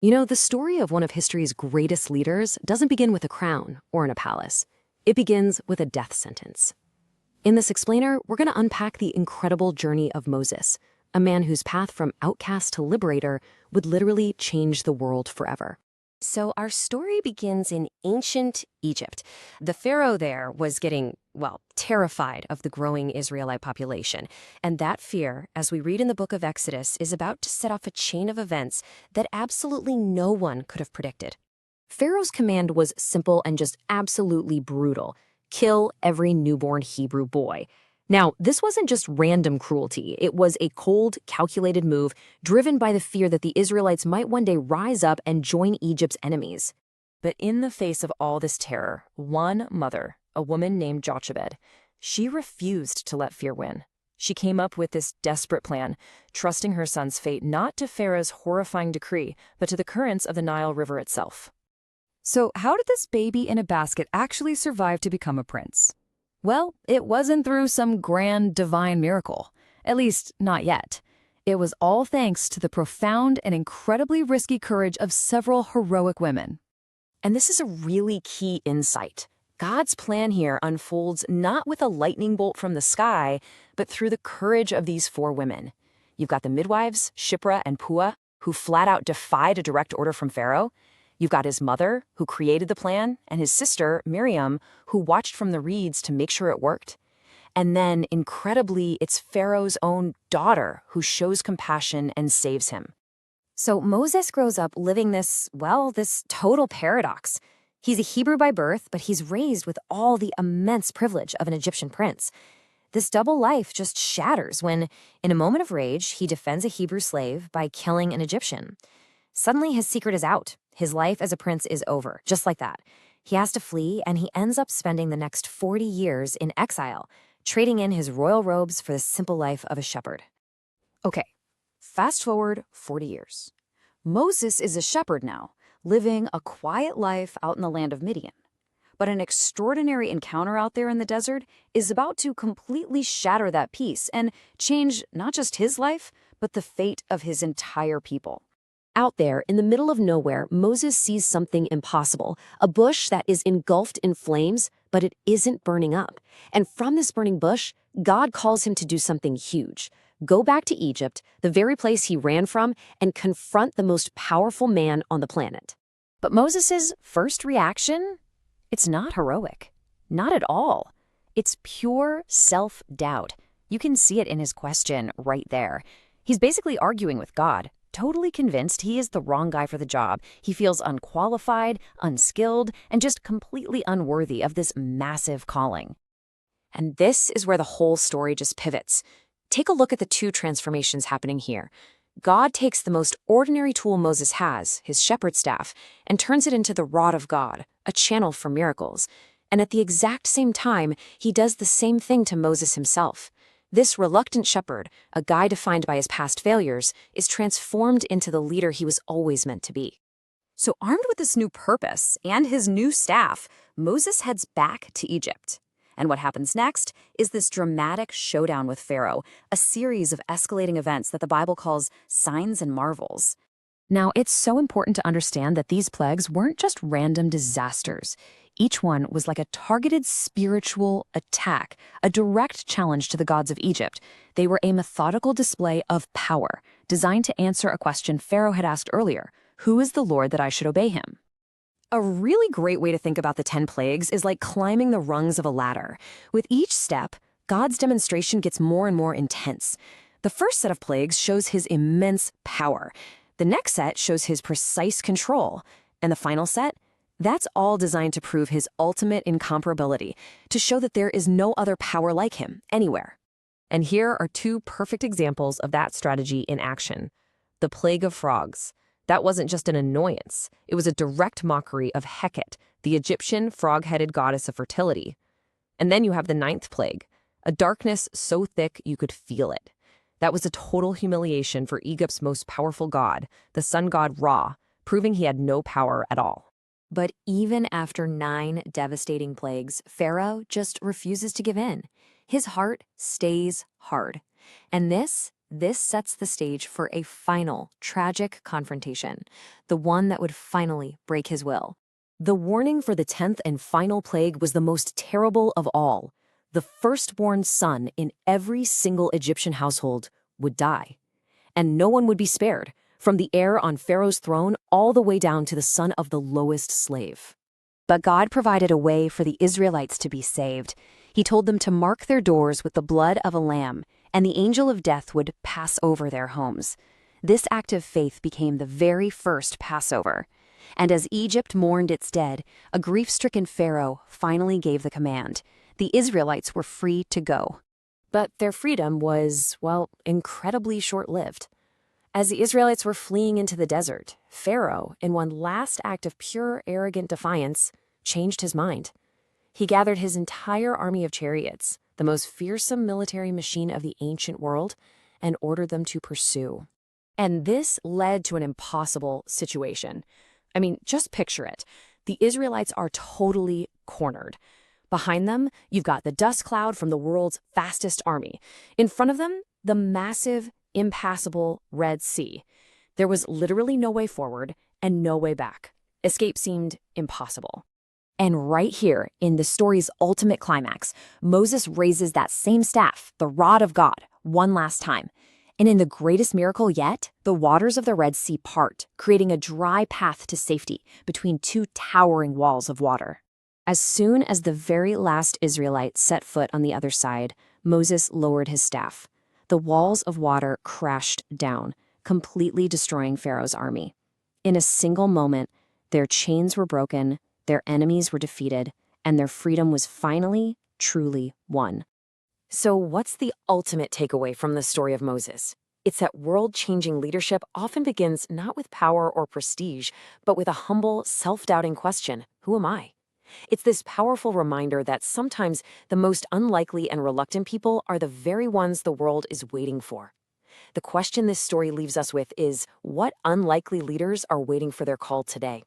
The story of one of history's greatest leaders doesn't begin with a crown or in a palace. It begins with a death sentence. In this explainer, we're going to unpack the incredible journey of Moses, a man whose path from outcast to liberator would literally change the world forever. So our story begins in ancient Egypt. The pharaoh there was getting, terrified of the growing Israelite population. And that fear, as we read in the book of Exodus, is about to set off a chain of events that absolutely no one could have predicted. Pharaoh's command was simple and just absolutely brutal: kill every newborn Hebrew boy. Now, this wasn't just random cruelty. It was a cold, calculated move driven by the fear that the Israelites might one day rise up and join Egypt's enemies. But in the face of all this terror, one mother, a woman named Jochebed, she refused to let fear win. She came up with this desperate plan, trusting her son's fate not to Pharaoh's horrifying decree, but to the currents of the Nile River itself. So how did this baby in a basket actually survive to become a prince? Well, it wasn't through some grand divine miracle. At least, not yet. It was all thanks to the profound and incredibly risky courage of several heroic women. And this is a really key insight. God's plan here unfolds not with a lightning bolt from the sky, but through the courage of these four women. You've got the midwives, Shiphrah and Puah, who flat out defied a direct order from Pharaoh. You've got his mother, who created the plan, and his sister, Miriam, who watched from the reeds to make sure it worked. And then, incredibly, it's Pharaoh's own daughter who shows compassion and saves him. So Moses grows up living this total paradox. He's a Hebrew by birth, but he's raised with all the immense privilege of an Egyptian prince. This double life just shatters when, in a moment of rage, he defends a Hebrew slave by killing an Egyptian. Suddenly, his secret is out. His life as a prince is over, just like that. He has to flee, and he ends up spending the next 40 years in exile, trading in his royal robes for the simple life of a shepherd. Okay, fast forward 40 years. Moses is a shepherd now, living a quiet life out in the land of Midian. But an extraordinary encounter out there in the desert is about to completely shatter that peace and change not just his life, but the fate of his entire people. Out there, in the middle of nowhere, Moses sees something impossible, a bush that is engulfed in flames, but it isn't burning up. And from this burning bush, God calls him to do something huge. Go back to Egypt, the very place he ran from, and confront the most powerful man on the planet. But Moses' first reaction? It's not heroic. Not at all. It's pure self-doubt. You can see it in his question right there. He's basically arguing with God, totally convinced he is the wrong guy for the job. He feels unqualified, unskilled, and just completely unworthy of this massive calling. And this is where the whole story just pivots. Take a look at the two transformations happening here. God takes the most ordinary tool Moses has, his shepherd's staff, and turns it into the rod of God, a channel for miracles. And at the exact same time, he does the same thing to Moses himself. This reluctant shepherd, a guy defined by his past failures, is transformed into the leader he was always meant to be. So armed with this new purpose and his new staff, Moses heads back to Egypt. And what happens next is this dramatic showdown with Pharaoh, a series of escalating events that the Bible calls signs and marvels. Now, it's so important to understand that these plagues weren't just random disasters. Each one was like a targeted spiritual attack, a direct challenge to the gods of Egypt. They were a methodical display of power, designed to answer a question Pharaoh had asked earlier: who is the Lord that I should obey him? A really great way to think about the 10 plagues is like climbing the rungs of a ladder. With each step, God's demonstration gets more and more intense. The first set of plagues shows his immense power. The next set shows his precise control. And the final set? That's all designed to prove his ultimate incomparability, to show that there is no other power like him, anywhere. And here are two perfect examples of that strategy in action. The plague of frogs. That wasn't just an annoyance. It was a direct mockery of Heket, the Egyptian frog-headed goddess of fertility. And then you have the 9th plague, a darkness so thick you could feel it. That was a total humiliation for Egypt's most powerful god, the sun god Ra, proving he had no power at all. But even after 9 devastating plagues, Pharaoh just refuses to give in. His heart stays hard. And this This sets the stage for a final, tragic confrontation, the one that would finally break his will. The warning for the 10th and final plague was the most terrible of all. The firstborn son in every single Egyptian household would die. And no one would be spared, from the heir on Pharaoh's throne all the way down to the son of the lowest slave. But God provided a way for the Israelites to be saved. He told them to mark their doors with the blood of a lamb, and the angel of death would pass over their homes. This act of faith became the very first Passover. And as Egypt mourned its dead, a grief-stricken Pharaoh finally gave the command. The Israelites were free to go. But their freedom was, well, incredibly short-lived. As the Israelites were fleeing into the desert, Pharaoh, in one last act of pure, arrogant defiance, changed his mind. He gathered his entire army of chariots, the most fearsome military machine of the ancient world, and ordered them to pursue. And this led to an impossible situation. I mean, just picture it. The Israelites are totally cornered. Behind them, you've got the dust cloud from the world's fastest army. In front of them, the massive, impassable Red Sea. There was literally no way forward and no way back. Escape seemed impossible. And right here, in the story's ultimate climax, Moses raises that same staff, the rod of God, one last time. And in the greatest miracle yet, the waters of the Red Sea part, creating a dry path to safety between two towering walls of water. As soon as the very last Israelite set foot on the other side, Moses lowered his staff. The walls of water crashed down, completely destroying Pharaoh's army. In a single moment, their chains were broken, their enemies were defeated, and their freedom was finally, truly won. So what's the ultimate takeaway from the story of Moses? It's that world-changing leadership often begins not with power or prestige, but with a humble, self-doubting question, who am I? It's this powerful reminder that sometimes the most unlikely and reluctant people are the very ones the world is waiting for. The question this story leaves us with is, what unlikely leaders are waiting for their call today?